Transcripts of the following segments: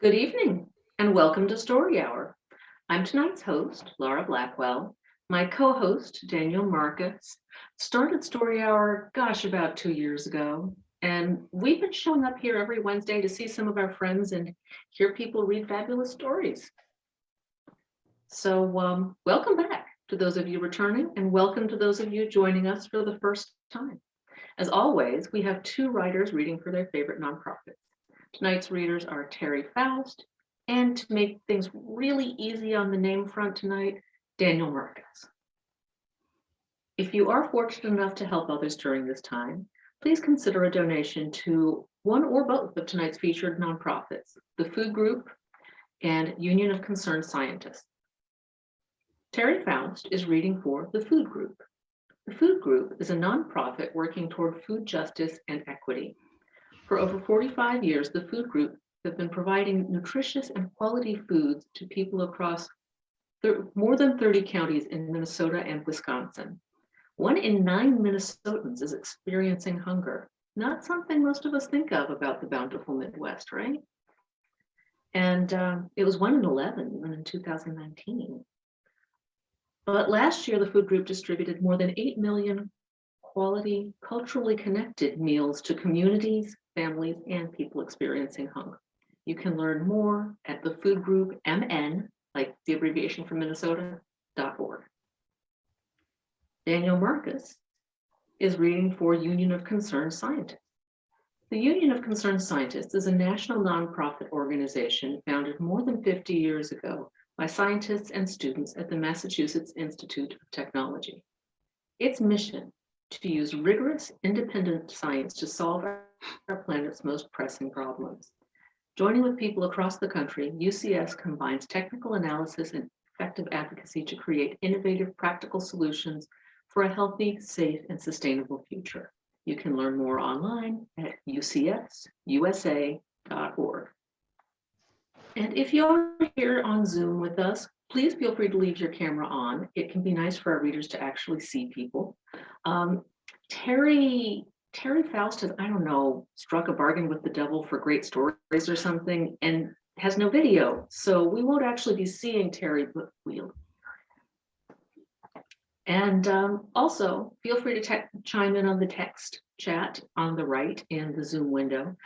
Good evening and welcome to Story Hour. I'm tonight's host, Laura Blackwell. My co-host, Daniel Marcus, started Story Hour, about 2 years ago. And we've been showing up here every Wednesday to see some of our friends and hear people read fabulous stories. So welcome back to those of you returning, and welcome to those of you joining us for the first time. As always, we have two writers reading for their favorite nonprofits. Tonight's readers are Terry Faust, and to make things really easy on the name front tonight, Daniel Marcus. If you are fortunate enough to help others during this time, please consider a donation to one or both of tonight's featured nonprofits, the Food Group and Union of Concerned Scientists. Terry Faust is reading for the Food Group. The Food Group is a nonprofit working toward food justice and equity. For over 45 years, the Food Group have been providing nutritious and quality foods to people across more than 30 counties in Minnesota and Wisconsin. 1 in 9 Minnesotans is experiencing hunger. Not something most of us think of about the bountiful Midwest, right? And it was 1 in 11 even in 2019. But last year, the Food Group distributed more than 8 million quality, culturally connected meals to communities, families, and people experiencing hunger. You can learn more at the Food Group MN, like the abbreviation for Minnesota.org. Daniel Marcus is reading for Union of Concerned Scientists. The Union of Concerned Scientists is a national nonprofit organization founded more than 50 years ago by scientists and students at the Massachusetts Institute of Technology. Its mission to use rigorous, independent science to solve our planet's most pressing problems. Joining with people across the country, UCS combines technical analysis and effective advocacy to create innovative, practical solutions for a healthy, safe, and sustainable future. You can learn more online at ucsusa.org. And if you're here on Zoom with us, please feel free to leave your camera on. It can be nice for our readers to actually see people. Terry Faust has, struck a bargain with the devil for great stories or something, and has no video. So we won't actually be seeing Terry, but we'll. And also, feel free to chime in on the text chat on the right in the Zoom window.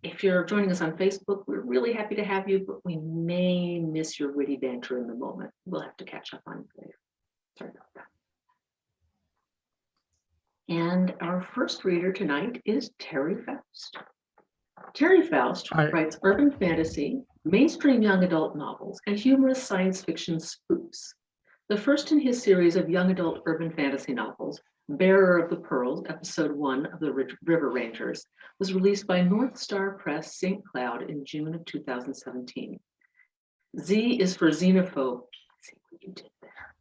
If you're joining us on Facebook, we're really happy to have you, but we may miss your witty banter in the moment. We'll have to catch up on it later. Sorry about that. And our first reader tonight is Terry Faust. Terry Faust writes urban fantasy, mainstream young adult novels, and humorous science fiction spoofs. The first in his series of young adult urban fantasy novels, Bearer of the Pearls, episode 1 of the River Rangers, was released by North Star Press St. Cloud in June of 2017. Z is for Xenophobe. See what you did there.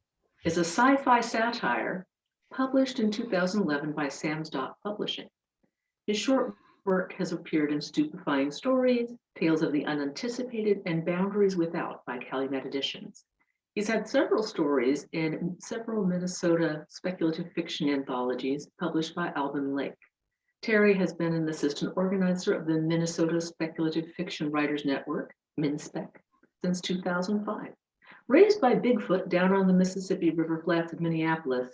Is a sci-fi satire published in 2011 by Sam's Dot Publishing. His short work has appeared in Stupefying Stories, Tales of the Unanticipated, and Boundaries Without by Calumet Editions. He's had several stories in several Minnesota speculative fiction anthologies published by Alban Lake. Terry has been an assistant organizer of the Minnesota Speculative Fiction Writers Network, MinSpec, since 2005. Raised by Bigfoot down on the Mississippi River Flats of Minneapolis,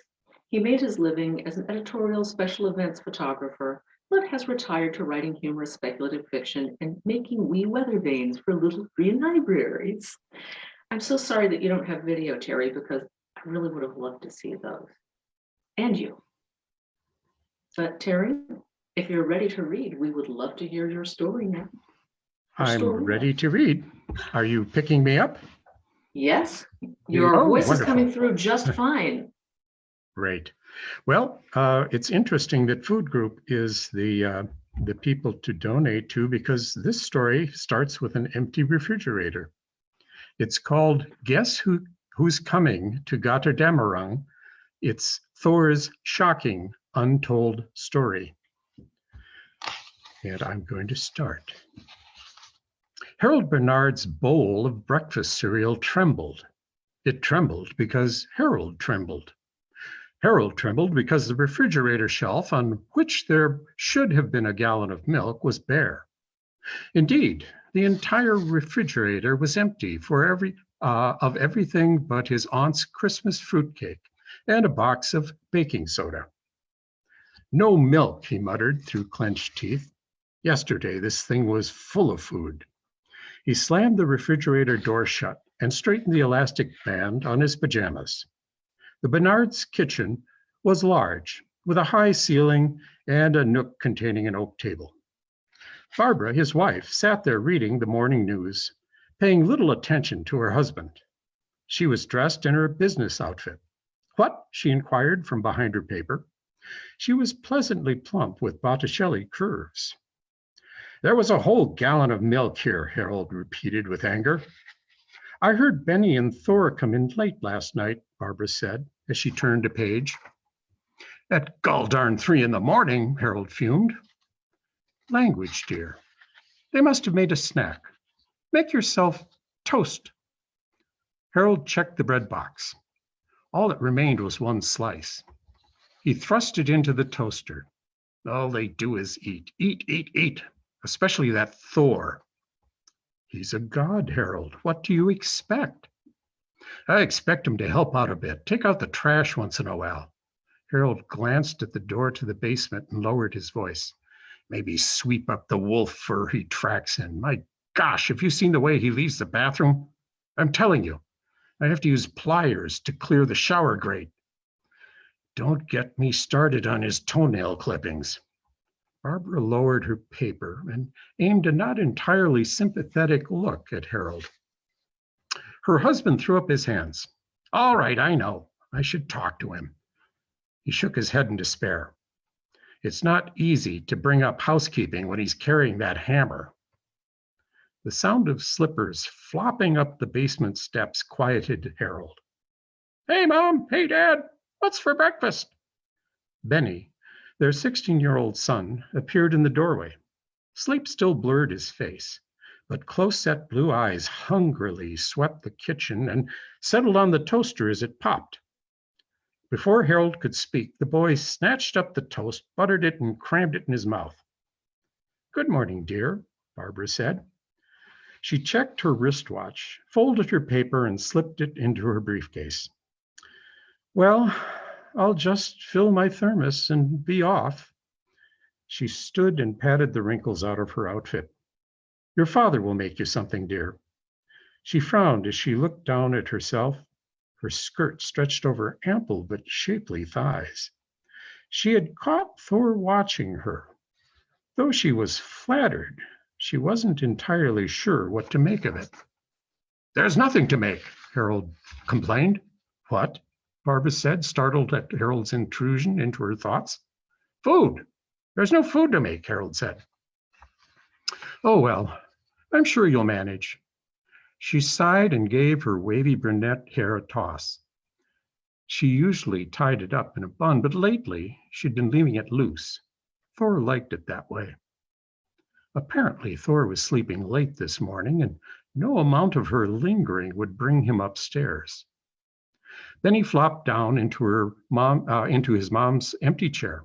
he made his living as an editorial special events photographer, but has retired to writing humorous speculative fiction and making wee weather vanes for little green libraries. I'm so sorry that you don't have video, Terry, because I really would have loved to see those. And you. But Terry, if you're ready to read, we would love to hear your story now. I'm ready to read. Are you picking me up? Yes, your voice is coming through just fine. Great. Well, it's interesting that Food Group is the people to donate to, because this story starts with an empty refrigerator. It's called Guess Who's Coming to Gotterdammerung? It's Thor's shocking, untold story. And I'm going to start. Harold Bernard's bowl of breakfast cereal trembled. It trembled because Harold trembled. Harold trembled because the refrigerator shelf on which there should have been a gallon of milk was bare. Indeed, The entire refrigerator was empty of everything but his aunt's Christmas fruitcake and a box of baking soda. No milk, he muttered through clenched teeth. Yesterday, this thing was full of food. He slammed the refrigerator door shut and straightened the elastic band on his pajamas. The Bernard's kitchen was large, with a high ceiling and a nook containing an oak table. Barbara, his wife, sat there reading the morning news, paying little attention to her husband. She was dressed in her business outfit. What? She inquired from behind her paper. She was pleasantly plump with Botticelli curves. There was a whole gallon of milk here, Harold repeated with anger. I heard Benny and Thor come in late last night, Barbara said as she turned a page. At gall-darn 3 a.m, Harold fumed. Language, dear. They must have made a snack. Make yourself toast. Harold checked the bread box. All that remained was one slice. He thrust it into the toaster. All they do is eat, eat, eat, eat, especially that Thor. He's a god, Harold. What do you expect? I expect him to help out a bit. Take out the trash once in a while. Harold glanced at the door to the basement and lowered his voice. Maybe sweep up the wolf fur he tracks in. My gosh, have you seen the way he leaves the bathroom? I'm telling you, I have to use pliers to clear the shower grate. Don't get me started on his toenail clippings. Barbara lowered her paper and aimed a not entirely sympathetic look at Harold. Her husband threw up his hands. All right, I know. I should talk to him. He shook his head in despair. It's not easy to bring up housekeeping when he's carrying that hammer. The sound of slippers flopping up the basement steps quieted Harold. Hey, Mom. Hey, Dad. What's for breakfast? Benny, their 16-year-old son, appeared in the doorway. Sleep still blurred his face, but close-set blue eyes hungrily swept the kitchen and settled on the toaster as it popped. Before Harold could speak, the boy snatched up the toast, buttered it, and crammed it in his mouth. Good morning, dear, Barbara said. She checked her wristwatch, folded her paper, and slipped it into her briefcase. Well, I'll just fill my thermos and be off. She stood and patted the wrinkles out of her outfit. Your father will make you something, dear. She frowned as she looked down at herself. Her skirt stretched over ample but shapely thighs. She had caught Thor watching her. Though she was flattered, she wasn't entirely sure what to make of it. There's nothing to make, Harold complained. What? Barbara said, startled at Harold's intrusion into her thoughts. Food. There's no food to make, Harold said. Oh, well, I'm sure you'll manage. She sighed and gave her wavy brunette hair a toss. She usually tied it up in a bun, but lately she'd been leaving it loose. Thor liked it that way. Apparently, Thor was sleeping late this morning, and no amount of her lingering would bring him upstairs. Then he flopped down into his mom's empty chair.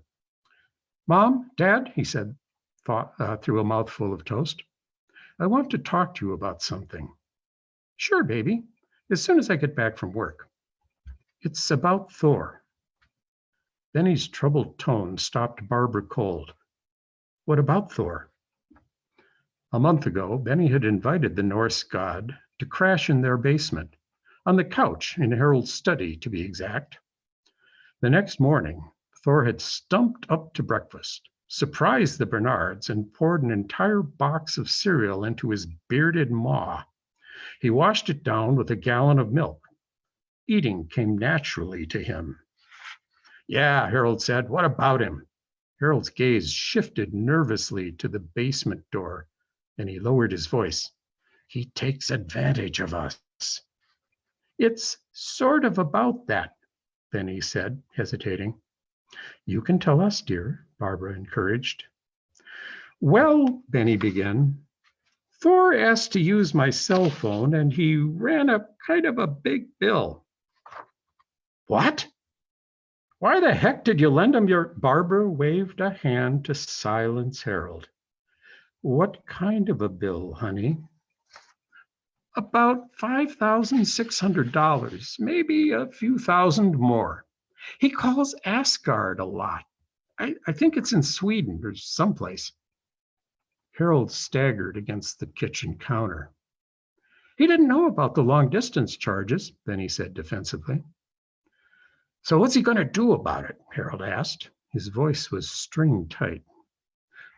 Mom, Dad, he said through a mouthful of toast, I want to talk to you about something. Sure, baby, as soon as I get back from work. It's about Thor. Benny's troubled tone stopped Barbara cold. What about Thor? A month ago, Benny had invited the Norse god to crash in their basement, on the couch in Harold's study, to be exact. The next morning, Thor had stumped up to breakfast, surprised the Bernards, and poured an entire box of cereal into his bearded maw. He washed it down with a gallon of milk. Eating came naturally to him. Yeah, Harold said. What about him? Harold's gaze shifted nervously to the basement door, and he lowered his voice. He takes advantage of us. It's sort of about that, Benny said, hesitating. You can tell us, dear, Barbara encouraged. Well, Benny began, Thor asked to use my cell phone, and he ran up kind of a big bill. What? Why the heck did you lend him your... Barbara waved a hand to silence Harold. What kind of a bill, honey? About $5,600, maybe a few thousand more. He calls Asgard a lot. I think it's in Sweden or someplace. Harold staggered against the kitchen counter. He didn't know about the long distance charges, Benny said defensively. So what's he going to do about it? Harold asked. His voice was string tight.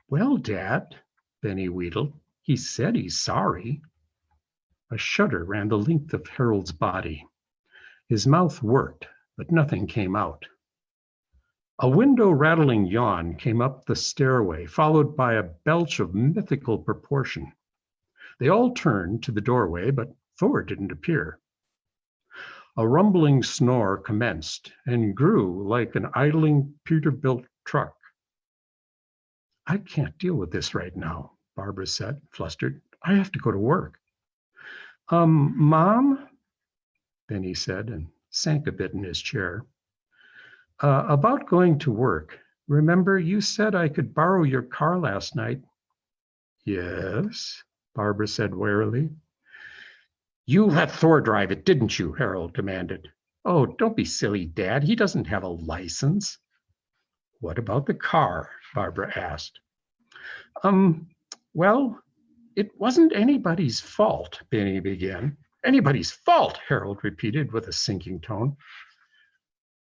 Well, Dad, Benny wheedled, he said he's sorry. A shudder ran the length of Harold's body. His mouth worked, but nothing came out. A window-rattling yawn came up the stairway, followed by a belch of mythical proportion. They all turned to the doorway, but Thor didn't appear. A rumbling snore commenced and grew like an idling Peterbilt truck. I can't deal with this right now, Barbara said, flustered. I have to go to work. Mom, Benny said, and sank a bit in his chair. About going to work. Remember, you said I could borrow your car last night. Yes, Barbara said warily. You let Thor drive it, didn't you? Harold demanded. Oh, don't be silly, Dad. He doesn't have a license. What about the car? Barbara asked. Well, it wasn't anybody's fault, Benny began. Anybody's fault, Harold repeated with a sinking tone.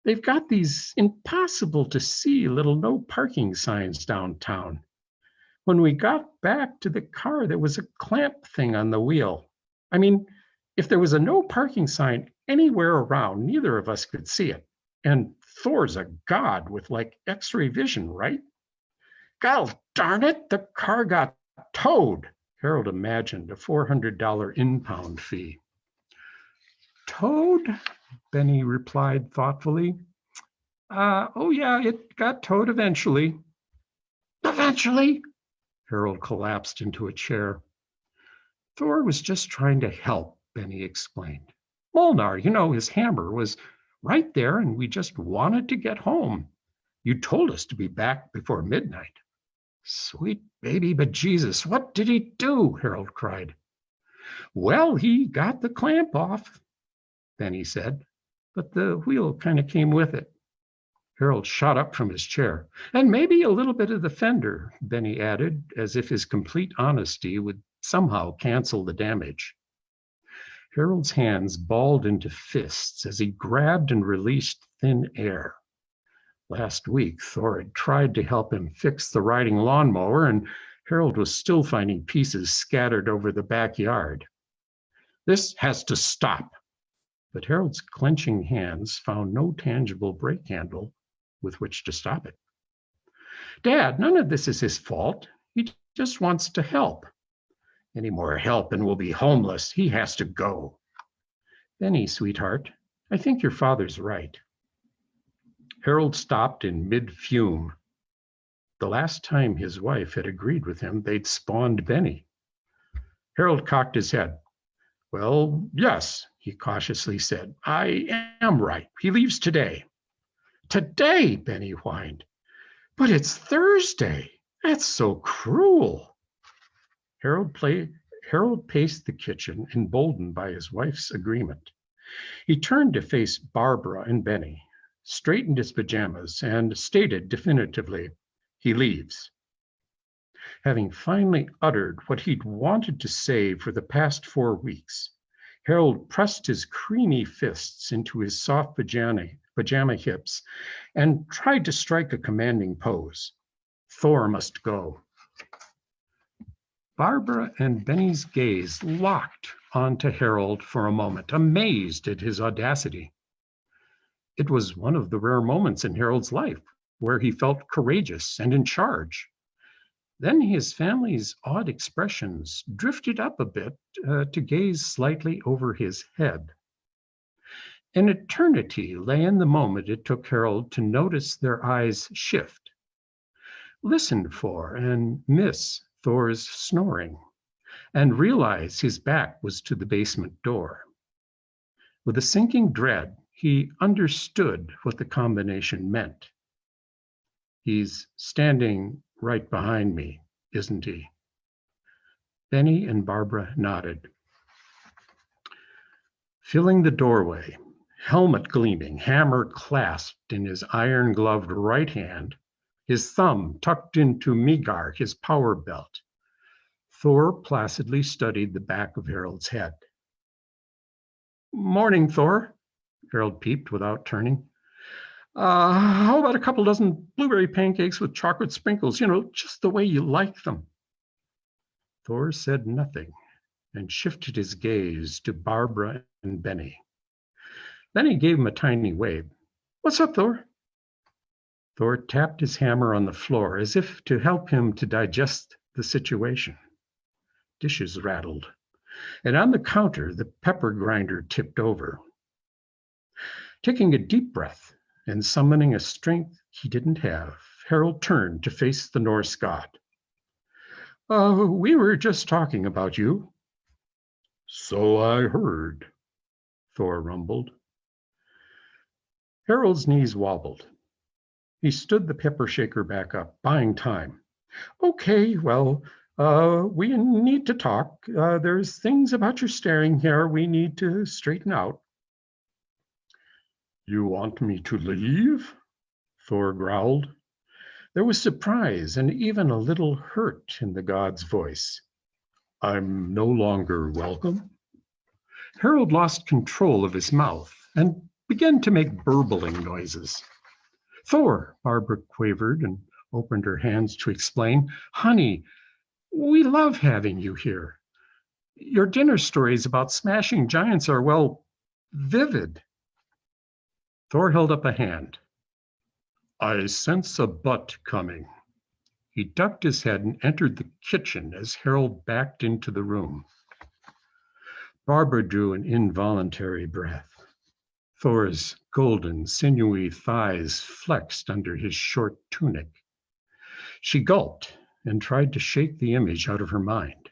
They've got these impossible to see little no parking signs downtown. When we got back to the car, there was a clamp thing on the wheel. I mean, if there was a no parking sign anywhere around, neither of us could see it. And Thor's a god with like X-ray vision, right? God darn it, the car got towed. Harold imagined a $400 impound fee. Towed? Benny replied thoughtfully. Oh yeah, it got towed eventually. Eventually? Harold collapsed into a chair. Thor was just trying to help, Benny explained. Molnar, his hammer was right there and we just wanted to get home. You told us to be back before midnight. Sweet baby bejesus, what did he do? Harold cried. Well, he got the clamp off, Benny said, but the wheel kind of came with it. Harold shot up from his chair. And maybe a little bit of the fender, Benny added, as if his complete honesty would somehow cancel the damage. Harold's hands balled into fists as he grabbed and released thin air. Last week, Thor had tried to help him fix the riding lawnmower, and Harold was still finding pieces scattered over the backyard. This has to stop. But Harold's clenching hands found no tangible brake handle with which to stop it. Dad, none of this is his fault. He just wants to help. Any more help and we'll be homeless. He has to go. Benny, sweetheart, I think your father's right. Harold stopped in mid-fume. The last time his wife had agreed with him, they'd spawned Benny. Harold cocked his head. Well, yes, he cautiously said. I am right. He leaves today. Today, Benny whined. But it's Thursday. That's so cruel. Harold paced the kitchen, emboldened by his wife's agreement. He turned to face Barbara and Benny, straightened his pajamas, and stated definitively, he leaves. Having finally uttered what he'd wanted to say for the past 4 weeks, Harold pressed his creamy fists into his soft pajama hips and tried to strike a commanding pose. Thor must go. Barbara and Benny's gaze locked onto Harold for a moment, amazed at his audacity. It was one of the rare moments in Harold's life where he felt courageous and in charge. Then his family's odd expressions drifted up a bit to gaze slightly over his head. An eternity lay in the moment it took Harold to notice their eyes shift, listen for and miss Thor's snoring, and realize his back was to the basement door. With a sinking dread, he understood what the combination meant. He's standing right behind me, isn't he? Benny and Barbara nodded. Filling the doorway, helmet gleaming, hammer clasped in his iron-gloved right hand, his thumb tucked into Migar, his power belt, Thor placidly studied the back of Harold's head. "Morning, Thor," Harold peeped without turning. How about a couple dozen blueberry pancakes with chocolate sprinkles, just the way you like them?" Thor said nothing and shifted his gaze to Barbara and Benny. Benny gave him a tiny wave. "What's up, Thor?" Thor tapped his hammer on the floor as if to help him to digest the situation. Dishes rattled, and on the counter, the pepper grinder tipped over. Taking a deep breath and summoning a strength he didn't have, Harold turned to face the Norse god. We were just talking about you." "So I heard," Thor rumbled. Harold's knees wobbled. He stood the pepper shaker back up, buying time. "Okay, well, we need to talk. There's things about your staring hair we need to straighten out." "You want me to leave?" Thor growled. There was surprise and even a little hurt in the god's voice. "I'm no longer welcome?" Harold lost control of his mouth and began to make burbling noises. "Thor," Barbara quavered and opened her hands to explain. "Honey, we love having you here. Your dinner stories about smashing giants are, well, vivid." Thor held up a hand. "I sense a butt coming." He ducked his head and entered the kitchen as Harold backed into the room. Barbara drew an involuntary breath. Thor's golden, sinewy thighs flexed under his short tunic. She gulped and tried to shake the image out of her mind.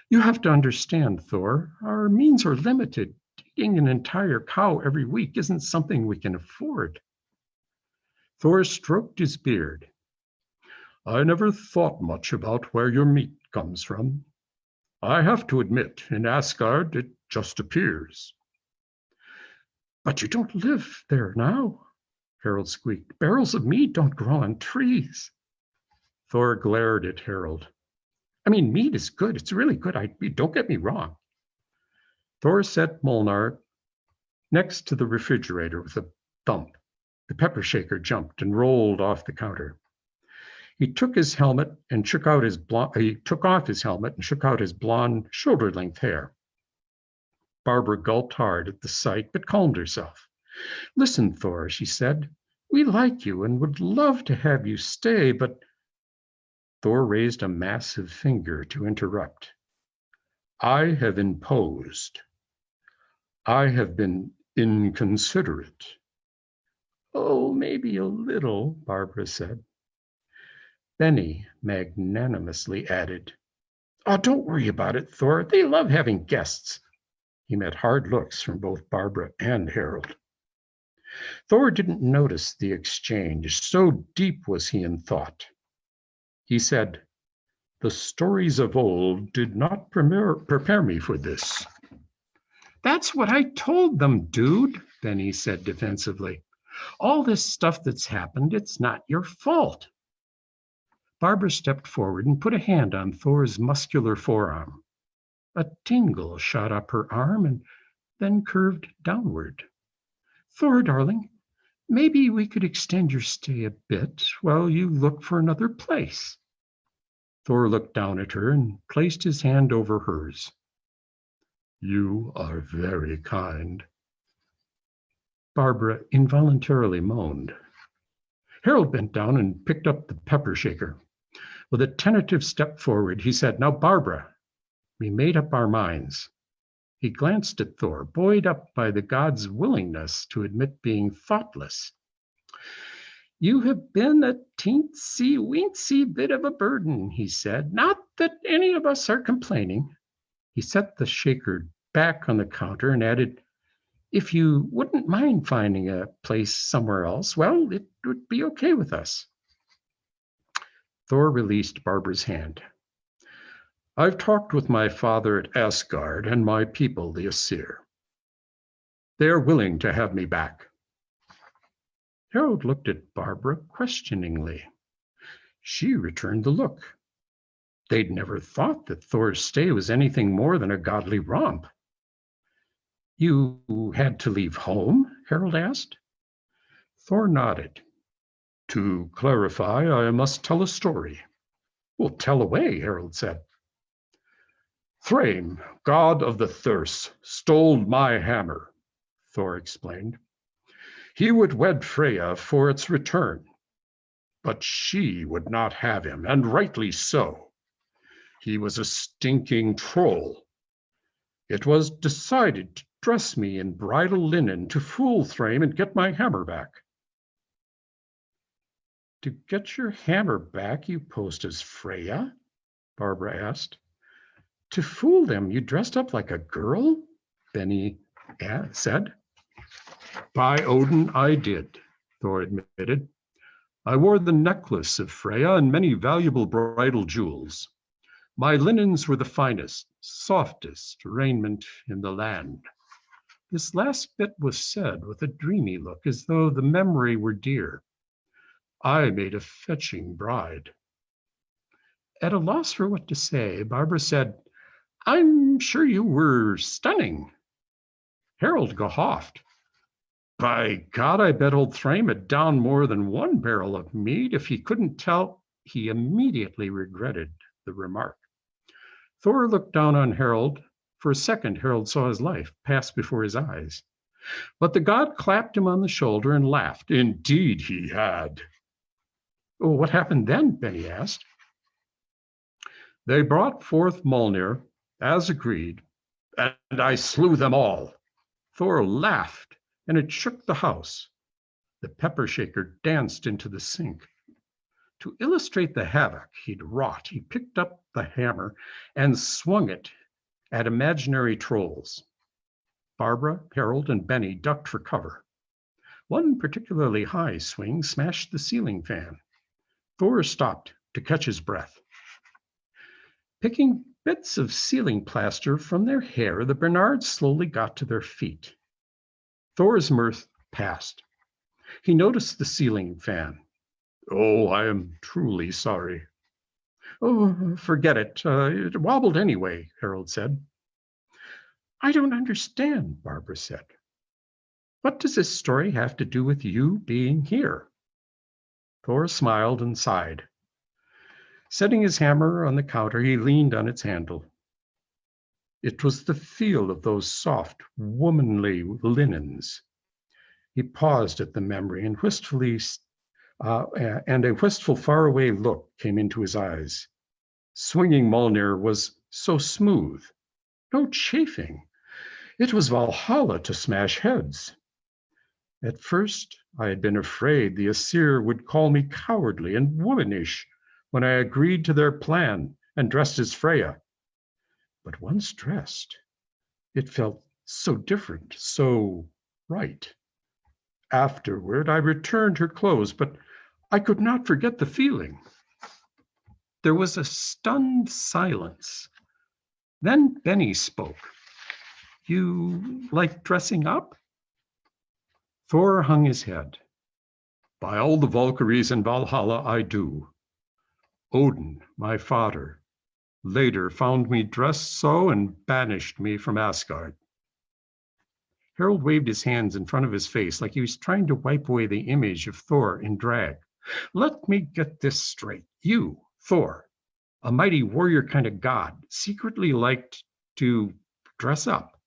"You have to understand, Thor, our means are limited. Eating an entire cow every week isn't something we can afford." Thor stroked his beard. "I never thought much about where your meat comes from. I have to admit, in Asgard, it just appears." "But you don't live there now," Harold squeaked. "Barrels of meat don't grow on trees." Thor glared at Harold. "I mean, meat is good. It's really good. Don't get me wrong." Thor set Molnar next to the refrigerator with a thump. The pepper shaker jumped and rolled off the counter. He took off his helmet and shook out his blonde shoulder-length hair. Barbara gulped hard at the sight, but calmed herself. "Listen, Thor," she said. "We like you and would love to have you stay, but—" Thor raised a massive finger to interrupt. "I have imposed. I have been inconsiderate." "Oh, maybe a little," Barbara said. Benny magnanimously added, "Oh, don't worry about it, Thor. They love having guests." He met hard looks from both Barbara and Harold. Thor didn't notice the exchange, so deep was he in thought. He said, "The stories of old did not prepare me for this." "That's what I told them, dude," Benny said defensively. "All this stuff that's happened, it's not your fault." Barbara stepped forward and put a hand on Thor's muscular forearm. A tingle shot up her arm and then curved downward. "Thor, darling, maybe we could extend your stay a bit while you look for another place." Thor looked down at her and placed his hand over hers. "You are very kind." Barbara involuntarily moaned. Harold bent down and picked up the pepper shaker. With a tentative step forward, he said, "Now, Barbara, we made up our minds." He glanced at Thor, buoyed up by the god's willingness to admit being thoughtless. "You have been a teensy-weensy bit of a burden," he said. "Not that any of us are complaining." He set the shaker back on the counter and added, "If you wouldn't mind finding a place somewhere else, well, it would be okay with us." Thor released Barbara's hand. I've talked with my father at Asgard and my people, the Aesir. They are willing to have me back. Harold looked at Barbara questioningly. She returned the look. They'd never thought that Thor's stay was anything more than a godly romp. You had to leave home? Harold asked. Thor nodded. To clarify, I must tell a story. Well, tell away, Harold said. Thraim, god of the thirst, stole my hammer, Thor explained. He would wed Freya for its return, but she would not have him, and rightly so. He was a stinking troll. It was decided to dress me in bridal linen to fool Thraim and get my hammer back. To get your hammer back, you posed as Freya? Barbara asked. To fool them, you dressed up like a girl? Benny said. By Odin, I did, Thor admitted. I wore the necklace of Freya and many valuable bridal jewels. My linens were the finest, softest raiment in the land. This last bit was said with a dreamy look, as though the memory were dear. I made a fetching bride. At a loss for what to say, Barbara said, I'm sure you were stunning. Harold guffawed. By God, I bet old Thraim had downed more than one barrel of mead. If he couldn't tell, he immediately regretted the remark. Thor looked down on Harold. For a second, Harold saw his life pass before his eyes. But the god clapped him on the shoulder and laughed. Indeed he had. Oh, what happened then? Benny asked. They brought forth Mjolnir, as agreed, and I slew them all. Thor laughed, and it shook the house. The pepper shaker danced into the sink. To illustrate the havoc he'd wrought, he picked up the hammer and swung it at imaginary trolls. Barbara, Harold, and Benny ducked for cover. One particularly high swing smashed the ceiling fan. Thor stopped to catch his breath. Picking bits of ceiling plaster from their hair, the Bernards slowly got to their feet. Thor's mirth passed. He noticed the ceiling fan. Oh, I am truly sorry. Oh, forget it. It wobbled anyway, Harold said. I don't understand, Barbara said. What does this story have to do with you being here? Thor smiled and sighed. Setting his hammer on the counter, he leaned on its handle. It was the feel of those soft, womanly linens. He paused at the memory and a wistful, faraway look came into his eyes. Swinging Mjolnir was so smooth, no chafing. It was Valhalla to smash heads. At first, I had been afraid the Aesir would call me cowardly and womanish when I agreed to their plan and dressed as Freya. But once dressed, it felt so different, so right. Afterward, I returned her clothes, but I could not forget the feeling. There was a stunned silence. Then Benny spoke. You like dressing up? Thor hung his head. By all the Valkyries in Valhalla, I do. Odin, my father, later found me dressed so and banished me from Asgard. Harold waved his hands in front of his face like he was trying to wipe away the image of Thor in drag. Let me get this straight. You, Thor, a mighty warrior kind of god, secretly liked to dress up.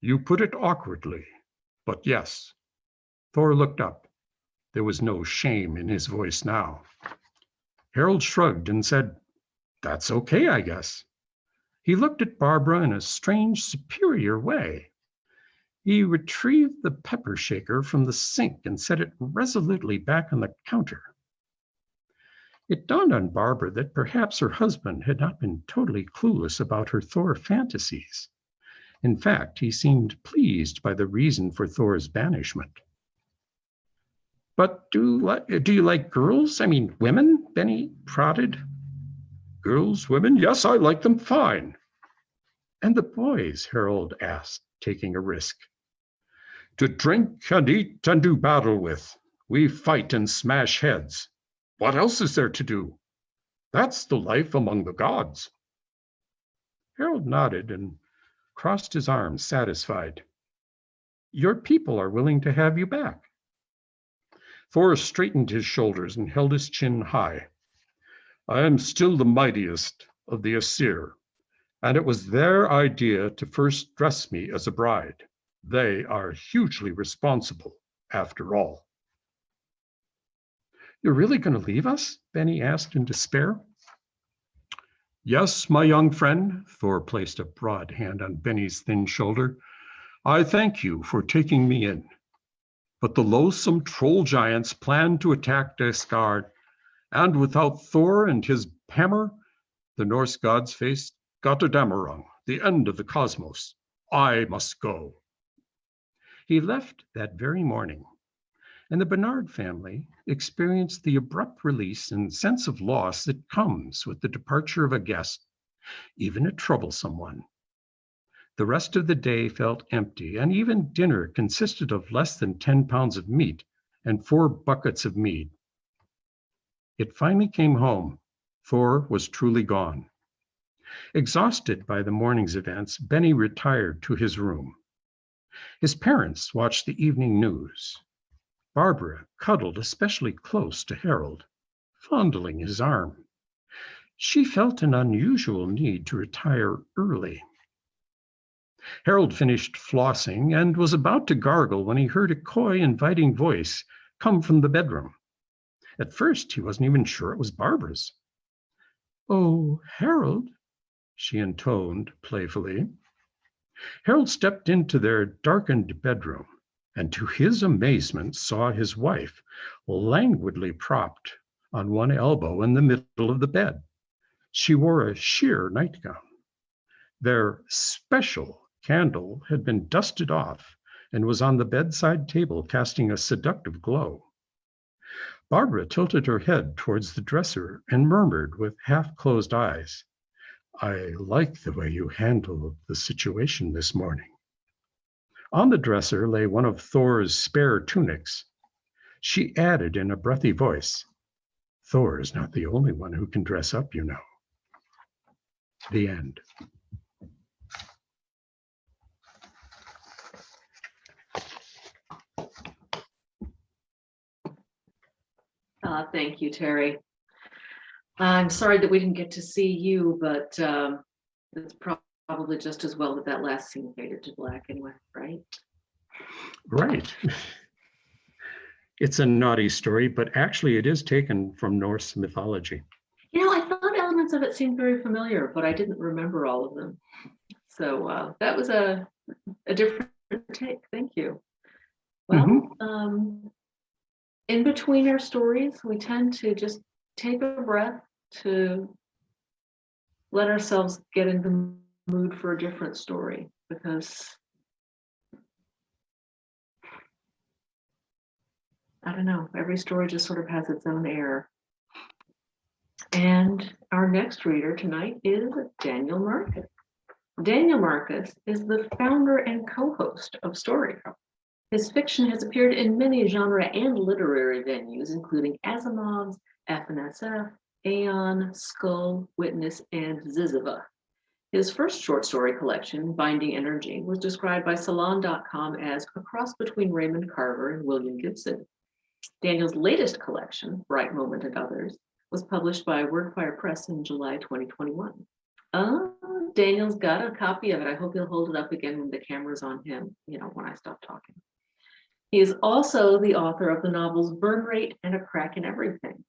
You put it awkwardly, but yes. Thor looked up. There was no shame in his voice now. Harold shrugged and said, That's okay, I guess. He looked at Barbara in a strange, superior way. He retrieved the pepper shaker from the sink and set it resolutely back on the counter. It dawned on Barbara that perhaps her husband had not been totally clueless about her Thor fantasies. In fact, he seemed pleased by the reason for Thor's banishment. But do you like girls? I mean, women? Benny prodded. Girls, women, yes, I like them fine. And the boys, Harold asked, taking a risk. To drink and eat and do battle with. We fight and smash heads. What else is there to do? That's the life among the gods. Harold nodded and crossed his arms, satisfied. Your people are willing to have you back. Thor straightened his shoulders and held his chin high. I am still the mightiest of the Aesir, and it was their idea to first dress me as a bride. They are hugely responsible, after all. You're really going to leave us? Benny asked in despair. Yes, my young friend, Thor placed a broad hand on Benny's thin shoulder. I thank you for taking me in. But the loathsome troll giants plan to attack Asgard, and without Thor and his hammer, the Norse gods faced Gotterdammerung, the end of the cosmos. I must go. He left that very morning, and the Bernard family experienced the abrupt release and sense of loss that comes with the departure of a guest, even a troublesome one. The rest of the day felt empty, and even dinner consisted of less than 10 pounds of meat and 4 buckets of mead. It finally came home. Thor was truly gone. Exhausted by the morning's events, Benny retired to his room. His parents watched the evening news. Barbara cuddled especially close to Harold, fondling his arm. She felt an unusual need to retire early. Harold finished flossing and was about to gargle when he heard a coy, inviting voice come from the bedroom. At first, he wasn't even sure it was Barbara's. Oh, Harold, she intoned playfully. Harold stepped into their darkened bedroom and to his amazement saw his wife languidly propped on one elbow in the middle of the bed. She wore a sheer nightgown. Their special candle had been dusted off and was on the bedside table, casting a seductive glow. Barbara tilted her head towards the dresser and murmured with half-closed eyes, I like the way you handled the situation this morning. On the dresser lay one of Thor's spare tunics. She added in a breathy voice, Thor is not the only one who can dress up, you know. The end. Thank you, Terry. I'm sorry that we didn't get to see you, but it's probably just as well that that last scene faded to black and white, right? Right. It's a naughty story, but actually it is taken from Norse mythology. You know, I thought elements of it seemed very familiar, but I didn't remember all of them. So that was a different take. Thank you. Well, in between our stories, we tend to just take a breath to let ourselves get in the mood for a different story, because I don't know, every story just sort of has its own air. And our next reader tonight is Daniel Marcus. Daniel Marcus is the founder and co-host of Story. His fiction has appeared in many genre and literary venues, including Asimov's, FNSF, Aeon, Skull, Witness, and Ziziva. His first short story collection, Binding Energy, was described by Salon.com as a cross between Raymond Carver and William Gibson. Daniel's latest collection, Bright Moment and Others, was published by Wordfire Press in July 2021. Daniel's got a copy of it. I hope he'll hold it up again when the camera's on him, when I stop talking. He is also the author of the novels Burn Rate and A Crack in Everything.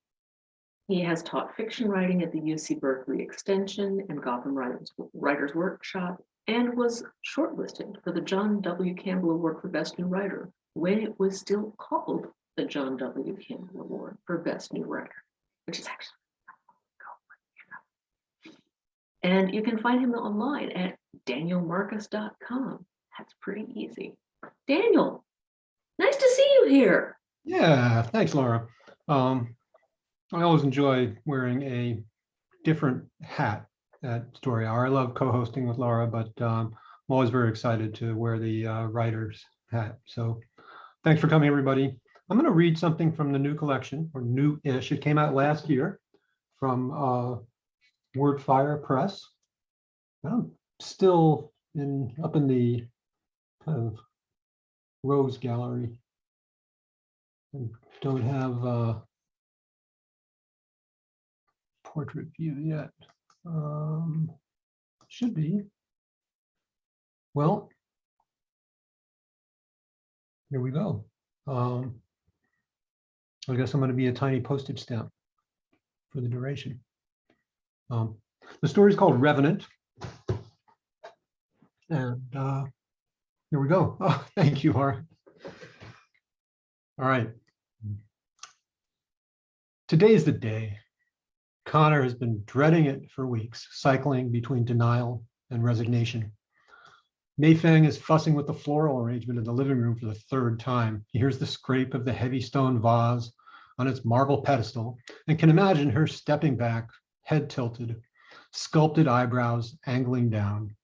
He has taught fiction writing at the UC Berkeley Extension and Gotham Writers Workshop, and was shortlisted for the John W. Campbell Award for Best New Writer when it was still called the John W. Campbell Award for Best New Writer, which is actually and you can find him online at danielmarcus.com. That's pretty easy. Daniel, nice to see you here. Yeah, thanks, Laura. I always enjoy wearing a different hat at Story Hour. I love co-hosting with Laura, but I'm always very excited to wear the writer's hat. So thanks for coming, everybody. I'm going to read something from the new collection, or new-ish. It came out last year from Wordfire Press. I'm still up in the kind of Rose Gallery. I don't have portrait view yet. Should be. Well, here we go. I guess I'm going to be a tiny postage stamp for the duration. The story is called Revenant. And here we go. Oh, thank you, Laura. All right. Today's the day. Connor has been dreading it for weeks, cycling between denial and resignation. Mayfang is fussing with the floral arrangement in the living room for the third time. He hears the scrape of the heavy stone vase on its marble pedestal and can imagine her stepping back, head tilted, sculpted eyebrows angling down,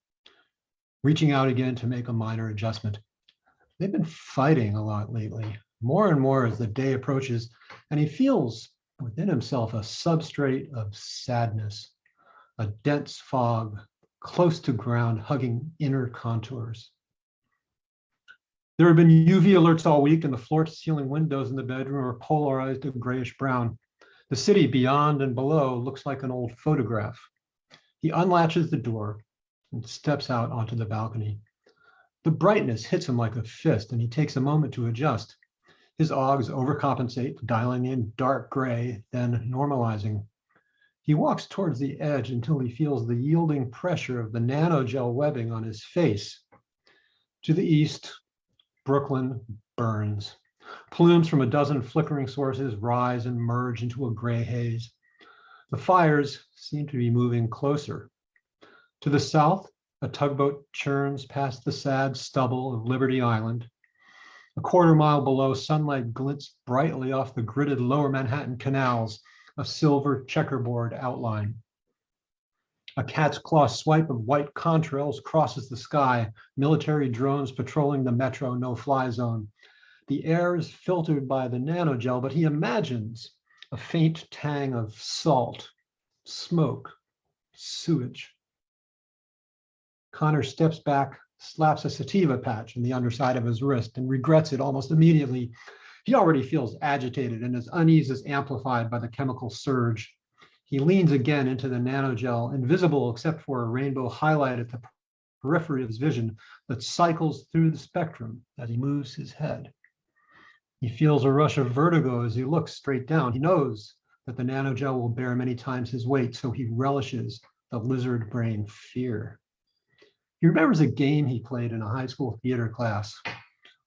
reaching out again to make a minor adjustment. They've been fighting a lot lately, more and more as the day approaches, and he feels within himself a substrate of sadness, a dense fog close to ground, hugging inner contours. There have been UV alerts all week, and the floor-to-ceiling windows in the bedroom are polarized to grayish brown. The city beyond and below looks like an old photograph. He unlatches the door and steps out onto the balcony. The brightness hits him like a fist, and he takes a moment to adjust. His Augs overcompensate, dialing in dark gray, then normalizing. He walks towards the edge until he feels the yielding pressure of the nanogel webbing on his face. To the east, Brooklyn burns. Plumes from a dozen flickering sources rise and merge into a gray haze. The fires seem to be moving closer. To the south, a tugboat churns past the sad stubble of Liberty Island. A quarter mile below, sunlight glints brightly off the gridded lower Manhattan canals, a silver checkerboard outline. A cat's claw swipe of white contrails crosses the sky, military drones patrolling the metro no-fly zone. The air is filtered by the nanogel, but he imagines a faint tang of salt, smoke, sewage. Connor steps back, slaps a sativa patch in the underside of his wrist, and regrets it almost immediately. He already feels agitated, and his unease is amplified by the chemical surge. He leans again into the nanogel, invisible except for a rainbow highlight at the periphery of his vision that cycles through the spectrum as he moves his head. He feels a rush of vertigo as he looks straight down. He knows that the nanogel will bear many times his weight, so he relishes the lizard brain fear. He remembers a game he played in a high school theater class.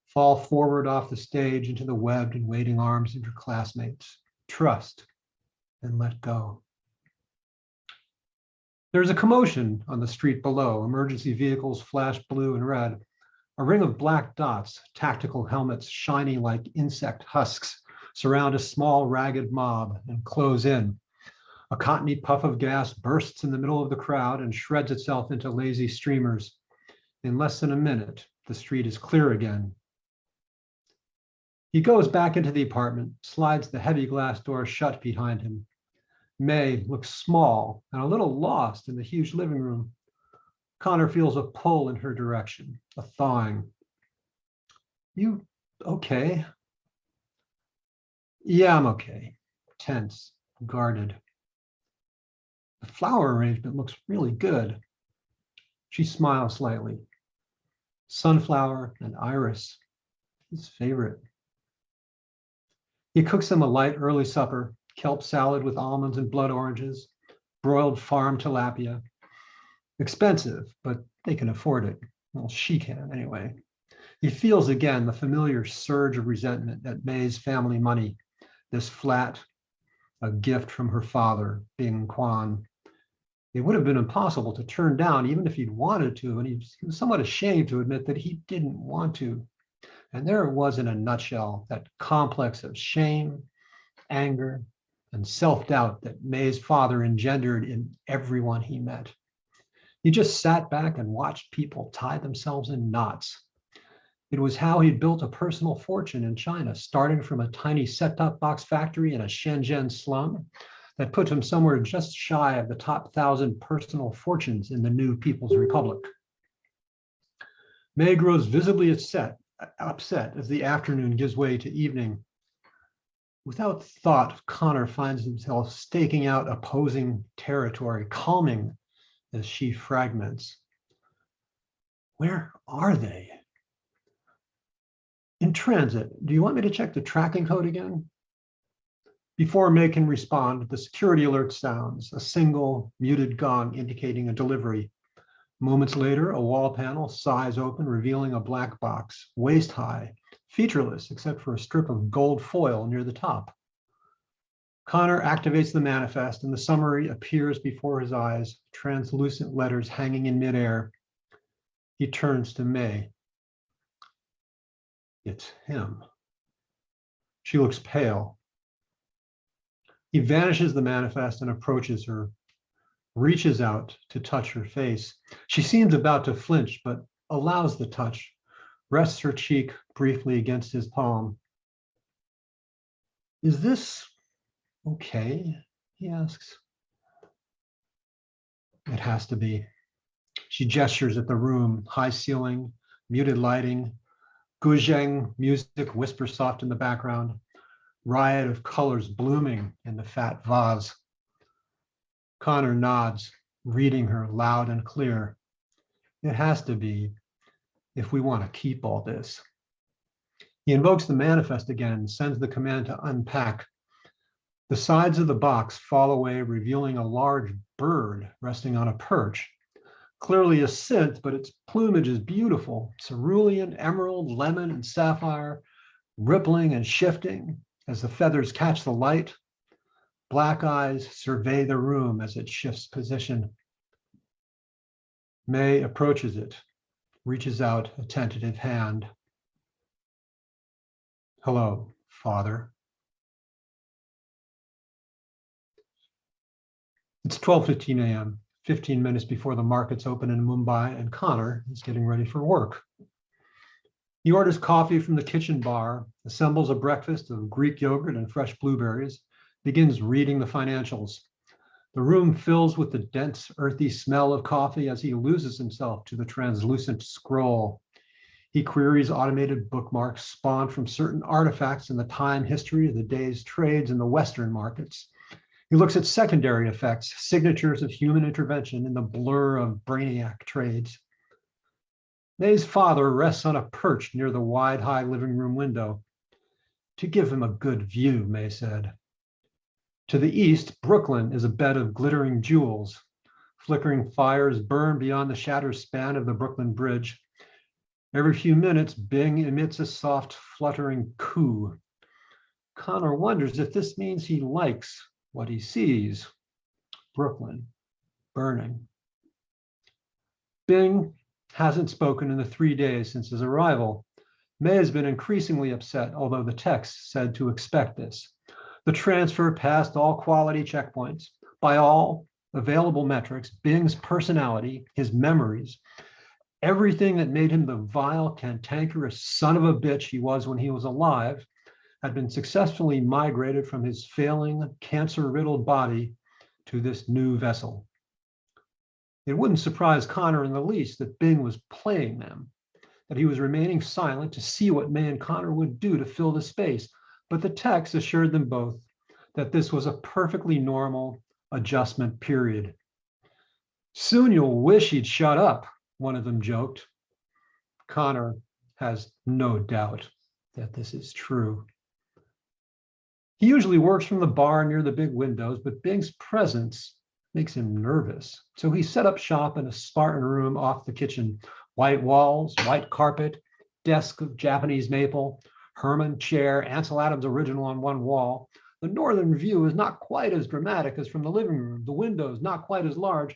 Fall forward off the stage into the webbed and waiting arms of your classmates. Trust and let go. There's a commotion on the street below. Emergency vehicles flash blue and red. A ring of black dots, tactical helmets shining like insect husks, surround a small ragged mob and close in. A cottony puff of gas bursts in the middle of the crowd and shreds itself into lazy streamers. In less than a minute, the street is clear again. He goes back into the apartment, slides the heavy glass door shut behind him. May looks small and a little lost in the huge living room. Connor feels a pull in her direction, a thawing. You okay? Yeah, I'm okay. Tense, guarded. The flower arrangement looks really good. She smiles slightly. Sunflower and iris, his favorite. He cooks them a light early supper, kelp salad with almonds and blood oranges, broiled farm tilapia. Expensive, but they can afford it. Well, she can anyway. He feels again the familiar surge of resentment at May's family money, this flat, a gift from her father, Bing Quan. It would have been impossible to turn down even if he'd wanted to, and he was somewhat ashamed to admit that he didn't want to. And there it was in a nutshell, that complex of shame, anger, and self-doubt that May's father engendered in everyone he met. He just sat back and watched people tie themselves in knots. It was how he'd built a personal fortune in China, starting from a tiny set-top box factory in a Shenzhen slum that put him somewhere just shy of the top 1,000 personal fortunes in the new People's Republic. May grows visibly upset as the afternoon gives way to evening. Without thought, Connor finds himself staking out opposing territory, calming as she fragments. Where are they? In transit. Do you want me to check the tracking code again? Before May can respond, the security alert sounds, a single muted gong indicating a delivery. Moments later, a wall panel sighs open, revealing a black box, waist high, featureless except for a strip of gold foil near the top. Connor activates the manifest and the summary appears before his eyes, translucent letters hanging in midair. He turns to May. It's him. She looks pale. He vanishes the manifest and approaches her, reaches out to touch her face. She seems about to flinch, but allows the touch, rests her cheek briefly against his palm. Is this okay? He asks. It has to be. She gestures at the room, high ceiling, muted lighting, guzheng music whispers soft in the background, riot of colors blooming in the fat vase. Connor nods, reading her loud and clear. It has to be if we want to keep all this. He invokes the manifest again, sends the command to unpack. The sides of the box fall away, revealing a large bird resting on a perch. Clearly a synth, but its plumage is beautiful. Cerulean, emerald, lemon, and sapphire, rippling and shifting as the feathers catch the light. Black eyes survey the room as it shifts position. May approaches it, reaches out a tentative hand. Hello, Father. It's 12:15 a.m., 15 minutes before the markets open in Mumbai, and Connor is getting ready for work. He orders coffee from the kitchen bar, assembles a breakfast of Greek yogurt and fresh blueberries, begins reading the financials. The room fills with the dense, earthy smell of coffee as he loses himself to the translucent scroll. He queries automated bookmarks spawned from certain artifacts in the time history of the day's trades in the Western markets. He looks at secondary effects, signatures of human intervention in the blur of brainiac trades. May's father rests on a perch near the wide, high living room window. To give him a good view, May said. To the east, Brooklyn is a bed of glittering jewels. Flickering fires burn beyond the shattered span of the Brooklyn Bridge. Every few minutes, Bing emits a soft, fluttering coo. Connor wonders if this means he likes what he sees. Brooklyn, burning. Bing hasn't spoken in the 3 days since his arrival. May has been increasingly upset, although the text said to expect this. The transfer passed all quality checkpoints. By all available metrics, Bing's personality, his memories, everything that made him the vile, cantankerous son of a bitch he was when he was alive, had been successfully migrated from his failing, cancer-riddled body to this new vessel. It wouldn't surprise Connor in the least that Bing was playing them, that he was remaining silent to see what May and Connor would do to fill the space. But the text assured them both that this was a perfectly normal adjustment period. Soon you'll wish he'd shut up, one of them joked. Connor has no doubt that this is true. He usually works from the bar near the big windows, but Bing's presence makes him nervous. So he set up shop in a Spartan room off the kitchen. White walls, white carpet, desk of Japanese maple, Herman chair, Ansel Adams original on one wall. The northern view is not quite as dramatic as from the living room. The windows not quite as large,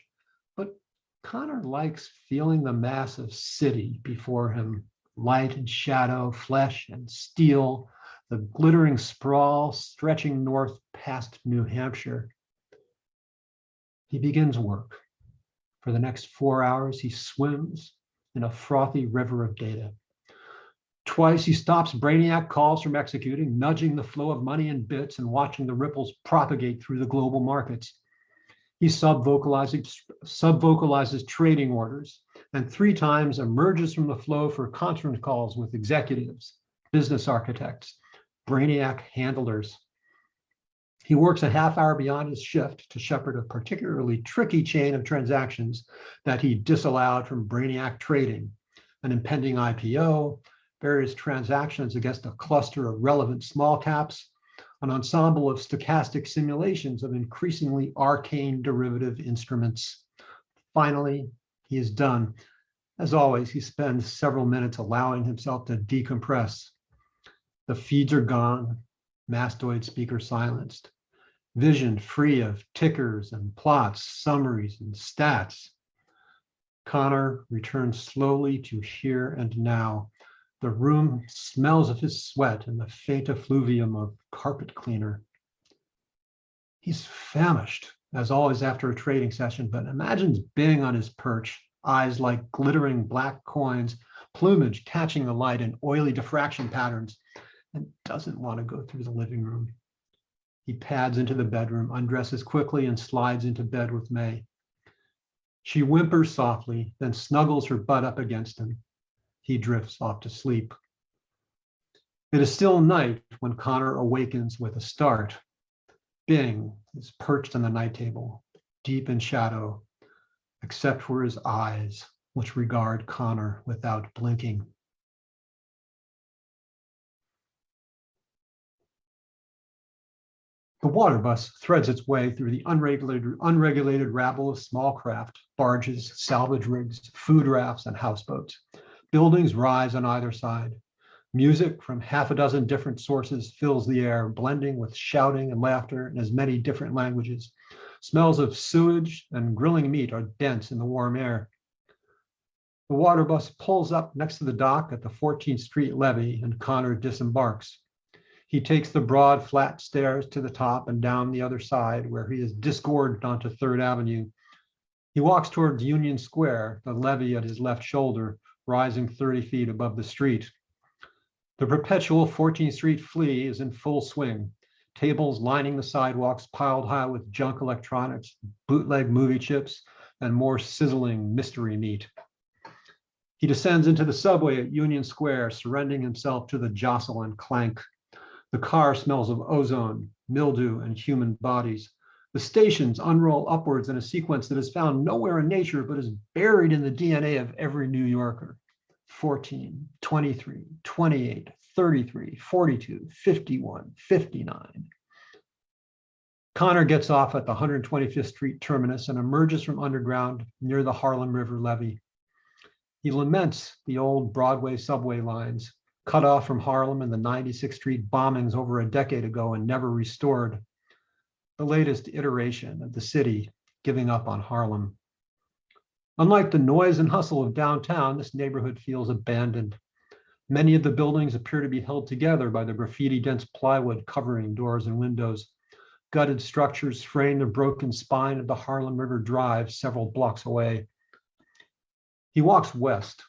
but Connor likes feeling the massive city before him. Light and shadow, flesh and steel, the glittering sprawl stretching north past New Hampshire. He begins work. For the next 4 hours, he swims in a frothy river of data. Twice he stops brainiac calls from executing, nudging the flow of money in bits and watching the ripples propagate through the global markets. He subvocalizes trading orders and 3 times emerges from the flow for conference calls with executives, business architects, brainiac handlers. He works a half hour beyond his shift to shepherd a particularly tricky chain of transactions that he disallowed from brainiac trading, an impending IPO, various transactions against a cluster of relevant small caps, an ensemble of stochastic simulations of increasingly arcane derivative instruments. Finally, he is done. As always, he spends several minutes allowing himself to decompress. The feeds are gone, mastoid speaker silenced, vision free of tickers and plots, summaries and stats. Connor returns slowly to here and now. The room smells of his sweat and the faint effluvium of carpet cleaner. He's famished, as always after a trading session, but imagines being on his perch, eyes like glittering black coins, plumage catching the light in oily diffraction patterns, and doesn't want to go through the living room. He pads into the bedroom, undresses quickly, and slides into bed with May. She whimpers softly, then snuggles her butt up against him. He drifts off to sleep. It is still night when Connor awakens with a start. Bing is perched on the night table, deep in shadow, except for his eyes, which regard Connor without blinking. The water bus threads its way through the unregulated rabble of small craft, barges, salvage rigs, food rafts, and houseboats. Buildings rise on either side. Music from half a dozen different sources fills the air, blending with shouting and laughter in as many different languages. Smells of sewage and grilling meat are dense in the warm air. The water bus pulls up next to the dock at the 14th Street levee, and Connor disembarks. He takes the broad, flat stairs to the top and down the other side, where he is disgorged onto 3rd Avenue. He walks towards Union Square, the levee at his left shoulder, rising 30 feet above the street. The perpetual 14th Street flea is in full swing. Tables lining the sidewalks piled high with junk electronics, bootleg movie chips, and more sizzling mystery meat. He descends into the subway at Union Square, surrendering himself to the jostle and clank. The car smells of ozone, mildew, and human bodies. The stations unroll upwards in a sequence that is found nowhere in nature, but is buried in the DNA of every New Yorker. 14, 23, 28, 33, 42, 51, 59. Connor gets off at the 125th Street terminus and emerges from underground near the Harlem River levee. He laments the old Broadway subway lines, cut off from Harlem in the 96th Street bombings over a decade ago and never restored. The latest iteration of the city giving up on Harlem. Unlike the noise and hustle of downtown, this neighborhood feels abandoned. Many of the buildings appear to be held together by the graffiti-dense plywood covering doors and windows. Gutted structures frame the broken spine of the Harlem River Drive several blocks away. He walks west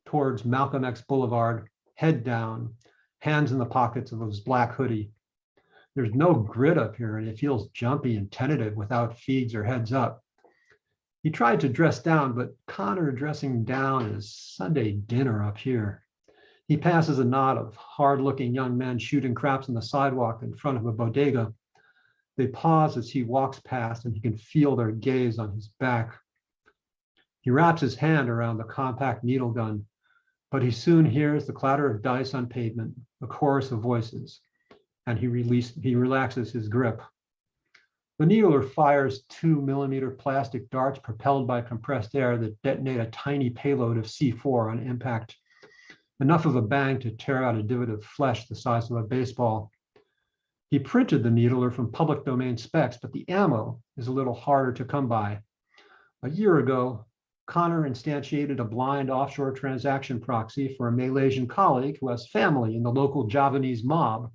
towards Malcolm X Boulevard, head down, hands in the pockets of his black hoodie. There's no grit up here, and it feels jumpy and tentative without feeds or heads up. He tried to dress down, but Connor dressing down is Sunday dinner up here. He passes a knot of hard-looking young men shooting craps on the sidewalk in front of a bodega. They pause as he walks past, and he can feel their gaze on his back. He wraps his hand around the compact needle gun, but he soon hears the clatter of dice on pavement, a chorus of voices, and he relaxes his grip. The needler fires 2mm plastic darts propelled by compressed air that detonate a tiny payload of C4 on impact, enough of a bang to tear out a divot of flesh the size of a baseball. He printed the needler from public domain specs, but the ammo is a little harder to come by. A year ago, Connor instantiated a blind offshore transaction proxy for a Malaysian colleague who has family in the local Javanese mob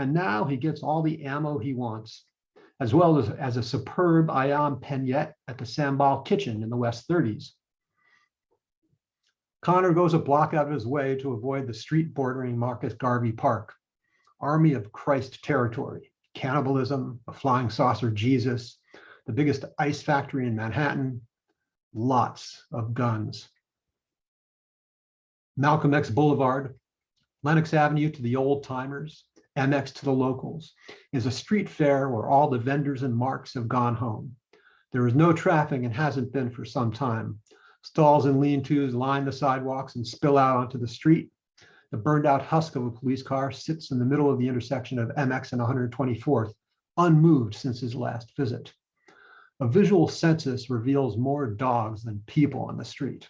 And now he gets all the ammo he wants, as well as a superb ayam penyet at the Sambal Kitchen in the West 30s. Connor goes a block out of his way to avoid the street bordering Marcus Garvey Park. Army of Christ territory, cannibalism, a flying saucer Jesus, the biggest ice factory in Manhattan, lots of guns. Malcolm X Boulevard, Lenox Avenue to the old timers, MX to the locals, is a street fair where all the vendors and marks have gone home. There is no traffic and hasn't been for some time. Stalls and lean-tos line the sidewalks and spill out onto the street. The burned out husk of a police car sits in the middle of the intersection of MX and 124th, unmoved since his last visit. A visual census reveals more dogs than people on the street.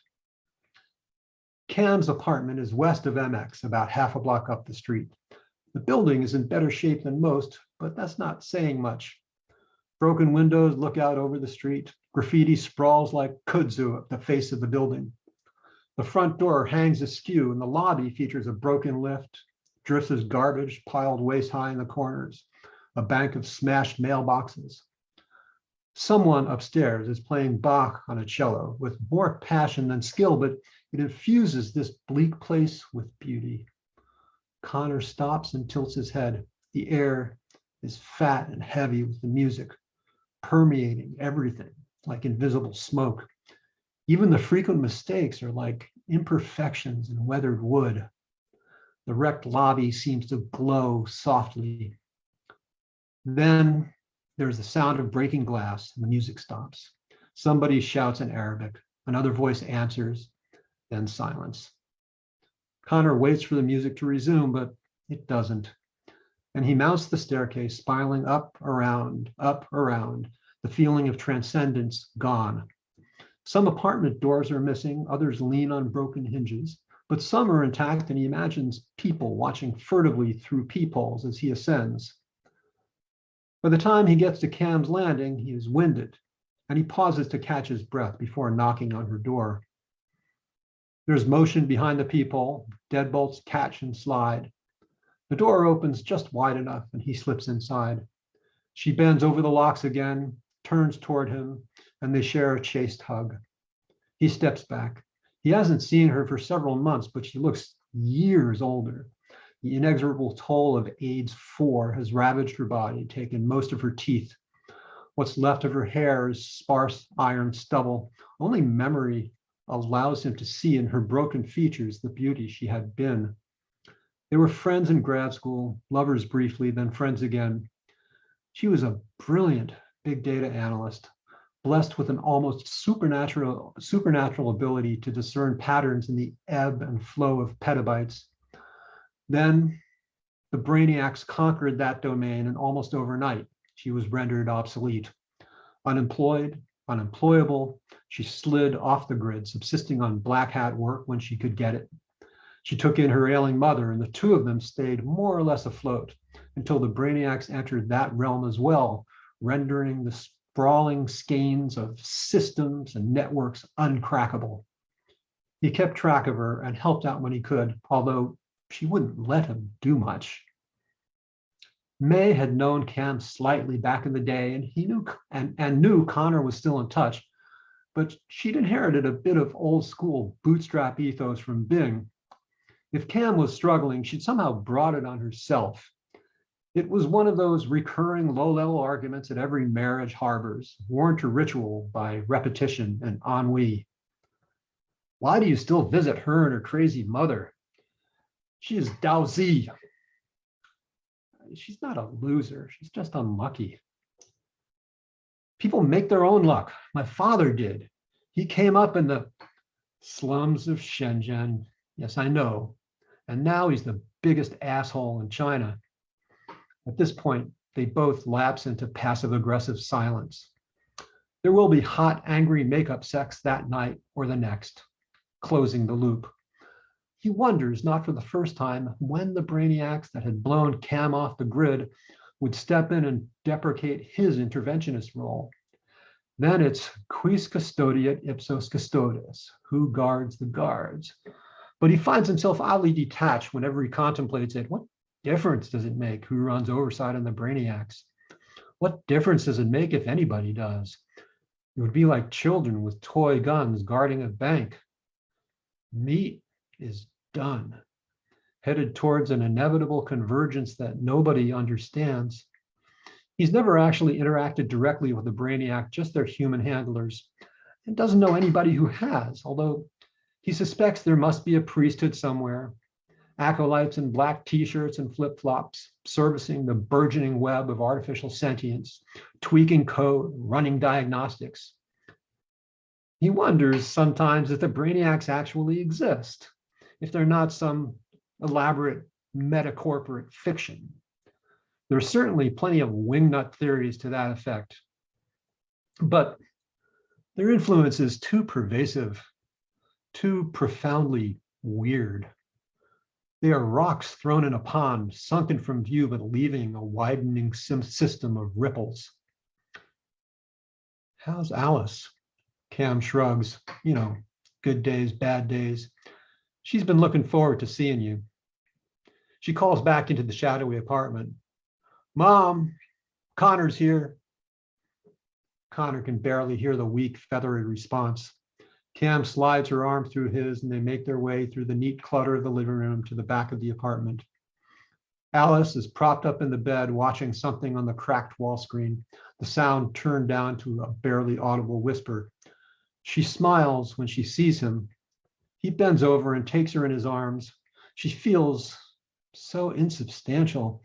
Cam's apartment is west of MX, about half a block up the street. The building is in better shape than most, but that's not saying much. Broken windows look out over the street. Graffiti sprawls like kudzu at the face of the building. The front door hangs askew, and the lobby features a broken lift, drifts as garbage piled waist high in the corners, a bank of smashed mailboxes. Someone upstairs is playing Bach on a cello with more passion than skill, but it infuses this bleak place with beauty. Connor stops and tilts his head. The air is fat and heavy with the music, permeating everything like invisible smoke. Even the frequent mistakes are like imperfections in weathered wood. The wrecked lobby seems to glow softly. Then there's the sound of breaking glass and the music stops. Somebody shouts in Arabic. Another voice answers, then silence. Connor waits for the music to resume, but it doesn't. And he mounts the staircase, spiraling up, around, the feeling of transcendence gone. Some apartment doors are missing, others lean on broken hinges, but some are intact, and he imagines people watching furtively through peepholes as he ascends. By the time he gets to Cam's landing, he is winded, and he pauses to catch his breath before knocking on her door. There's motion behind the peephole, deadbolts catch and slide. The door opens just wide enough, and he slips inside. She bends over the locks again, turns toward him, and they share a chaste hug. He steps back. He hasn't seen her for several months, but she looks years older. The inexorable toll of AIDS 4 has ravaged her body, taken most of her teeth. What's left of her hair is sparse iron stubble. Only memory allows him to see in her broken features the beauty she had been. They were friends in grad school, lovers briefly, then friends again. She was a brilliant big data analyst, blessed with an almost supernatural ability to discern patterns in the ebb and flow of petabytes. Then the brainiacs conquered that domain, and almost overnight, she was rendered obsolete. Unemployed, unemployable, she slid off the grid, subsisting on black hat work when she could get it. She took in her ailing mother, and the two of them stayed more or less afloat until the brainiacs entered that realm as well, rendering the sprawling skeins of systems and networks uncrackable. He kept track of her and helped out when he could, although she wouldn't let him do much. May had known Cam slightly back in the day, and he knew Connor was still in touch, but she'd inherited a bit of old school bootstrap ethos from Bing. If Cam was struggling, she'd somehow brought it on herself. It was one of those recurring low-level arguments that every marriage harbors, worn to ritual by repetition and ennui. Why do you still visit her and her crazy mother? She is Daozi. She's not a loser. She's just unlucky. People make their own luck. My father did. He came up in the slums of Shenzhen. Yes, I know. And now he's the biggest asshole in China. At this point, they both lapse into passive-aggressive silence. There will be hot, angry makeup sex that night or the next, closing the loop. He wonders, not for the first time, when the brainiacs that had blown Cam off the grid would step in and deprecate his interventionist role. Then it's quis custodiet ipsos custodes, who guards the guards. But he finds himself oddly detached whenever he contemplates it. What difference does it make who runs oversight on the brainiacs? What difference does it make if anybody does? It would be like children with toy guns guarding a bank. Meat is done, headed towards an inevitable convergence that nobody understands. He's never actually interacted directly with the brainiac, just their human handlers, and doesn't know anybody who has, although he suspects there must be a priesthood somewhere, acolytes in black t-shirts and flip-flops, servicing the burgeoning web of artificial sentience, tweaking code, running diagnostics. He wonders sometimes if the brainiacs actually exist, if they're not some elaborate metacorporate fiction. There's certainly plenty of wingnut theories to that effect, but their influence is too pervasive, too profoundly weird. They are rocks thrown in a pond, sunken from view, but leaving a widening system of ripples. How's Alice? Cam shrugs. You know, good days, bad days. She's been looking forward to seeing you. She calls back into the shadowy apartment. Mom, Connor's here. Connor can barely hear the weak, feathery response. Cam slides her arm through his, and they make their way through the neat clutter of the living room to the back of the apartment. Alice is propped up in the bed, watching something on the cracked wall screen, the sound turned down to a barely audible whisper. She smiles when she sees him. He bends over and takes her in his arms. She feels so insubstantial,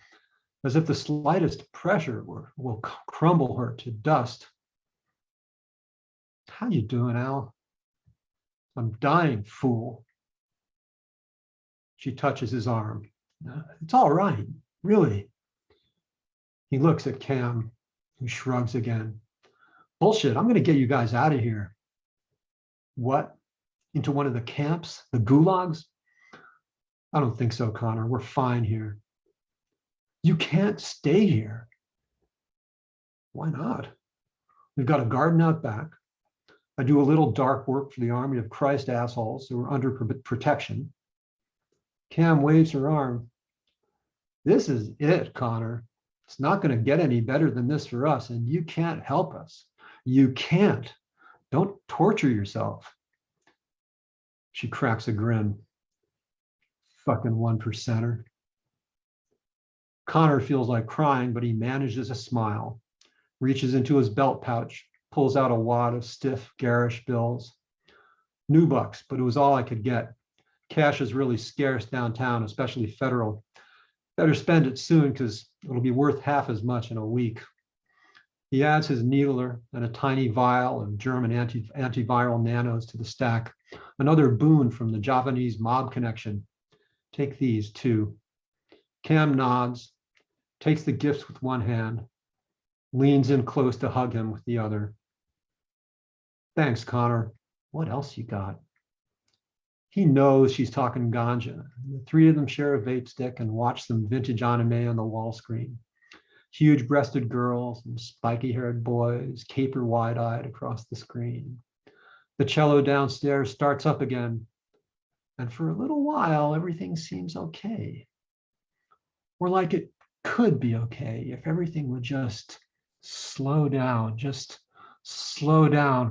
as if the slightest pressure will crumble her to dust. How you doing, Al? I'm dying, fool. She touches his arm. It's all right, really. He looks at Cam, who shrugs again. Bullshit, I'm going to get you guys out of here. What? Into one of the camps, the gulags? I don't think so, Connor. We're fine here. You can't stay here. Why not? We've got a garden out back. I do a little dark work for the army of Christ assholes who are under protection. Cam waves her arm. This is it, Connor. It's not going to get any better than this for us, and you can't help us. You can't. Don't torture yourself. She cracks a grin. Fucking 1%er. Connor feels like crying, but he manages a smile, reaches into his belt pouch, pulls out a wad of stiff, garish bills. New bucks, but it was all I could get. Cash is really scarce downtown, especially federal. Better spend it soon because it'll be worth half as much in a week. He adds his needler and a tiny vial of German antiviral nanos to the stack. Another boon from the Javanese mob connection. Take these too. Cam nods, takes the gifts with one hand, leans in close to hug him with the other. Thanks, Connor. What else you got? He knows she's talking ganja. The three of them share a vape stick and watch some vintage anime on the wall screen. Huge-breasted girls and spiky-haired boys caper wide-eyed across the screen. The cello downstairs starts up again, and for a little while, everything seems okay. Or like it could be okay if everything would just slow down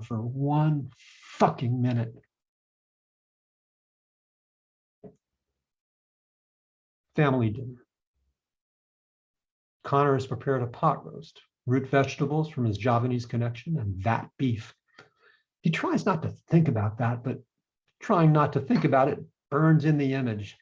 for one fucking minute. Family dinner. Connor has prepared a pot roast, root vegetables from his Javanese connection, and vat beef. He tries not to think about that, but trying not to think about it burns in the image.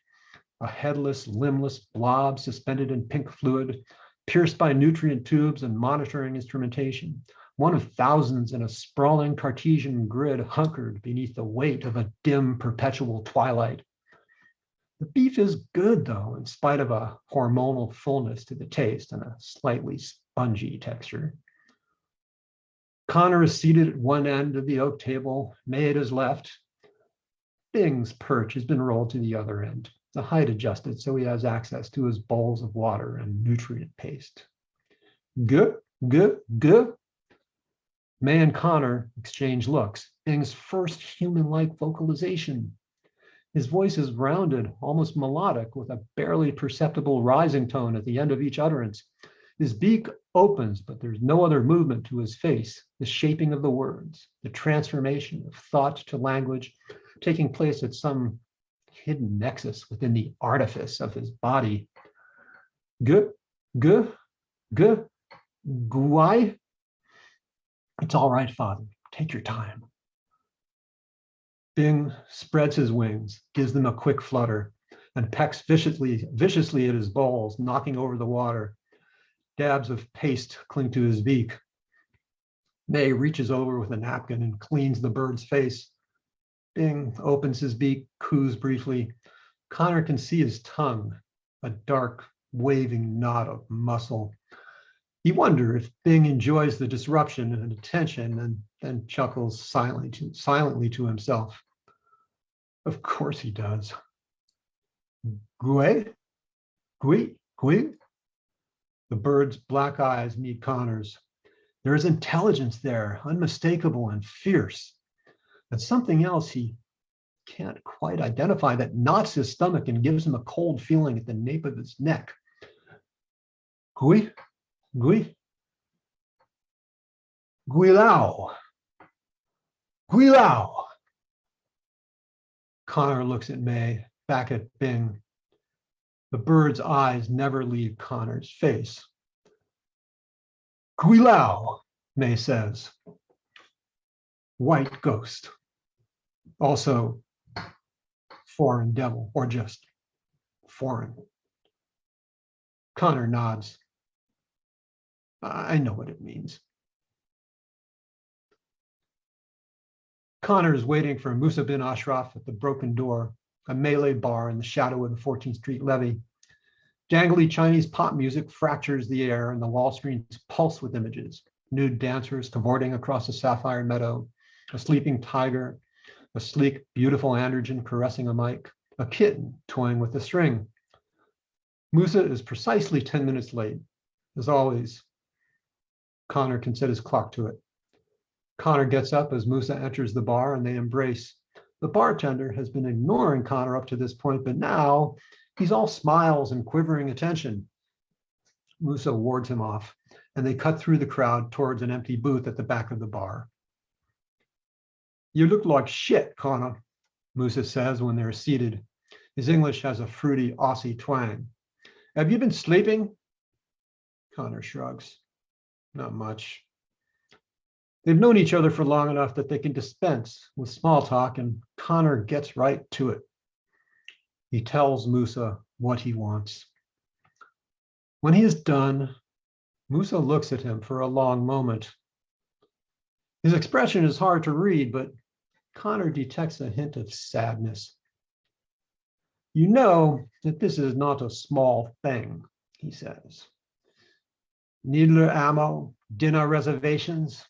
A headless, limbless blob suspended in pink fluid, pierced by nutrient tubes and monitoring instrumentation. One of thousands in a sprawling Cartesian grid hunkered beneath the weight of a dim, perpetual twilight. The beef is good, though, in spite of a hormonal fullness to the taste and a slightly spongy texture. Connor is seated at one end of the oak table, May at his left. Bing's perch has been rolled to the other end, the height adjusted so he has access to his bowls of water and nutrient paste. Good. May and Connor exchange looks. Bing's first human-like vocalization. His voice is rounded, almost melodic, with a barely perceptible rising tone at the end of each utterance. His beak opens, but there's no other movement to his face. The shaping of the words, the transformation of thought to language, taking place at some hidden nexus within the artifice of his body. G, g, g, guai. It's all right, Father. Take your time. Bing spreads his wings, gives them a quick flutter, and pecks viciously at his balls, knocking over the water. Dabs of paste cling to his beak. May reaches over with a napkin and cleans the bird's face. Bing opens his beak, coos briefly. Connor can see his tongue, a dark, waving knot of muscle. He wonders if Bing enjoys the disruption and attention, and then chuckles silently to himself. Of course he does. Gui? Gui? Gui? The bird's black eyes meet Connor's. There is intelligence there, unmistakable and fierce. And something else he can't quite identify that knots his stomach and gives him a cold feeling at the nape of his neck. Gui? Gui? Guilao. Guilao. Connor looks at May, back at Bing. The bird's eyes never leave Connor's face. Guilao, May says. White ghost. Also foreign devil, or just foreign. Connor nods. I know what it means. Connor is waiting for Musa bin Ashraf at the Broken Door, a Malay bar in the shadow of the 14th Street levee. Jangly Chinese pop music fractures the air and the wall screens pulse with images. Nude dancers cavorting across a sapphire meadow, a sleeping tiger, a sleek, beautiful androgen caressing a mic, a kitten toying with a string. Musa is precisely 10 minutes late. As always, Connor can set his clock to it. Connor gets up as Musa enters the bar and they embrace. The bartender has been ignoring Connor up to this point, but now he's all smiles and quivering attention. Musa wards him off, and they cut through the crowd towards an empty booth at the back of the bar. You look like shit, Connor, Musa says when they're seated. His English has a fruity Aussie twang. Have you been sleeping? Connor shrugs. Not much. They've known each other for long enough that they can dispense with small talk, and Connor gets right to it. He tells Musa what he wants. When he is done, Musa looks at him for a long moment. His expression is hard to read, but Connor detects a hint of sadness. You know that this is not a small thing, he says. Needler ammo, dinner reservations,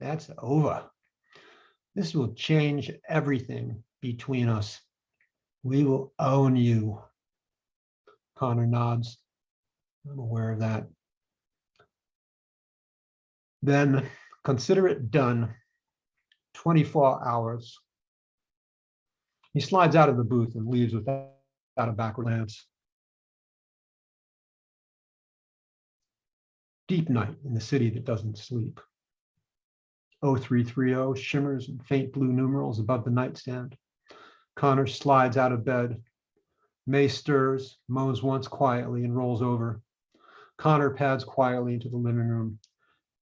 that's over. This will change everything between us. We will own you. Connor nods. I'm aware of that. Then consider it done. 24 hours. He slides out of the booth and leaves without a backward glance. Deep night in the city that doesn't sleep. 0330 shimmers in faint blue numerals above the nightstand. Connor slides out of bed. May stirs, moans once quietly, and rolls over. Connor pads quietly into the living room.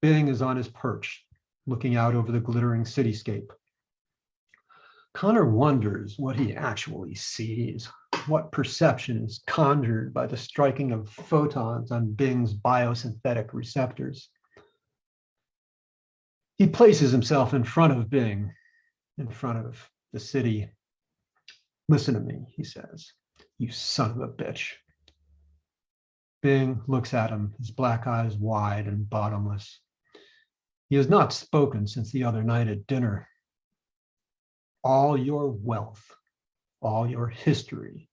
Bing is on his perch, looking out over the glittering cityscape. Connor wonders what he actually sees, what perception is conjured by the striking of photons on Bing's biosynthetic receptors. He places himself in front of Bing, in front of the city. Listen to me, he says, you son of a bitch. Bing looks at him, his black eyes wide and bottomless. He has not spoken since the other night at dinner. All your wealth, all your history,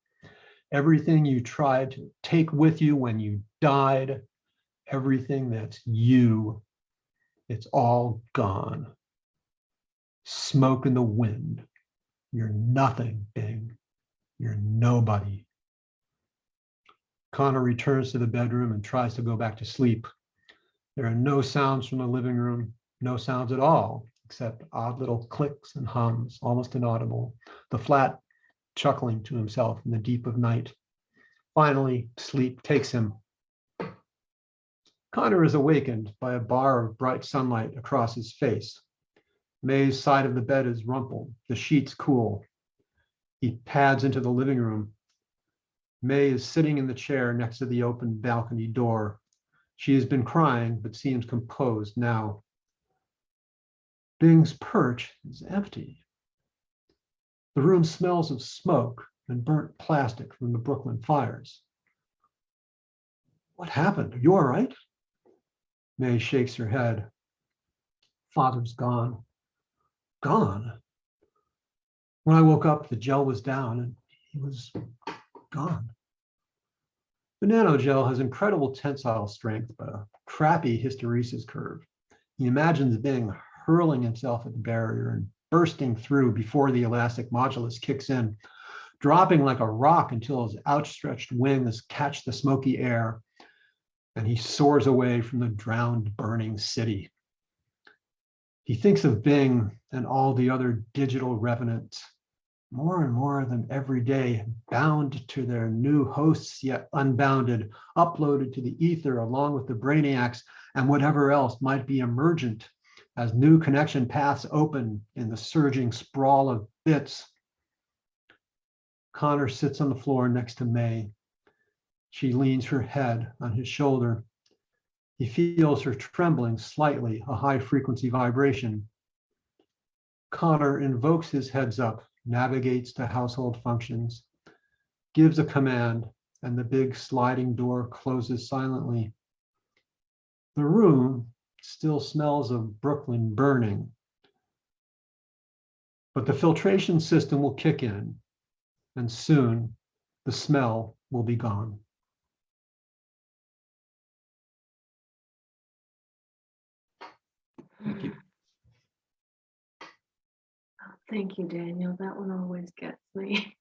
everything you tried to take with you when you died, everything that's you, it's all gone. Smoke in the wind. You're nothing, Bing. nobody. Connor returns to the bedroom and tries to go back to sleep. There are no sounds from the living room, no sounds at all, except odd little clicks and hums, almost inaudible. The flat chuckling to himself in the deep of night. Finally, sleep takes him. Connor is awakened by a bar of bright sunlight across his face. May's side of the bed is rumpled, the sheets cool. He pads into the living room. May is sitting in the chair next to the open balcony door. She has been crying, but seems composed now. Bing's perch is empty. The room smells of smoke and burnt plastic from the Brooklyn fires. What happened? Are you all right? May shakes her head. Father's gone. Gone? When I woke up, the gel was down and he was gone. The nanogel has incredible tensile strength, but a crappy hysteresis curve. He imagines Bing hurling himself at the barrier and bursting through before the elastic modulus kicks in, dropping like a rock until his outstretched wings catch the smoky air, and he soars away from the drowned, burning city. He thinks of Bing and all the other digital revenants, more and more of them every day, bound to their new hosts, yet unbounded, uploaded to the ether along with the brainiacs and whatever else might be emergent as new connection paths open in the surging sprawl of bits. Connor sits on the floor next to May. She leans her head on his shoulder. He feels her trembling slightly, a high-frequency vibration. Connor invokes his heads up, navigates to household functions, gives a command, and the big sliding door closes silently. The room still smells of Brooklyn burning, but the filtration system will kick in, and soon the smell will be gone. Thank you. Thank you, Daniel. That one always gets me.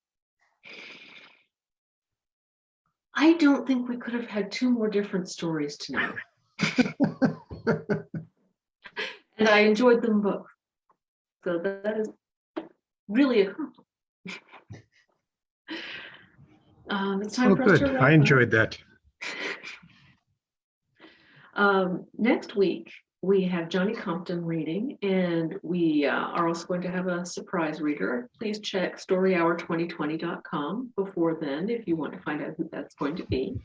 I don't think we could have had two more different stories tonight. And I enjoyed them both. So that is really a compliment. It's time for us to wrap I up. enjoyed that. Next week, we have Johnny Compton reading, and we are also going to have a surprise reader. Please check storyhour2020.com before then if you want to find out who that's going to be.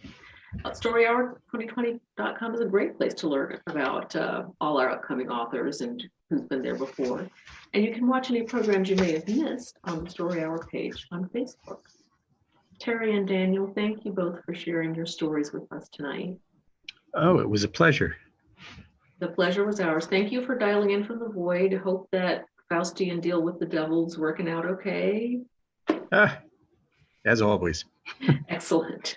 Storyhour2020.com is a great place to learn about all our upcoming authors and who's been there before. And you can watch any programs you may have missed on the Story Hour page on Facebook. Terry and Daniel, thank you both for sharing your stories with us tonight. Oh, it was a pleasure. The pleasure was ours. Thank you for dialing in from the void. Hope that Faustian deal with the devil's working out okay. As always. Excellent.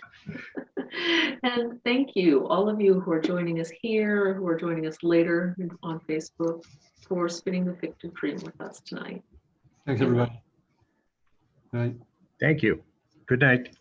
And thank you, all of you who are joining us here, who are joining us later on Facebook, for spinning the fictive dream with us tonight. Thanks, everybody. Good night. Thank you. Good night.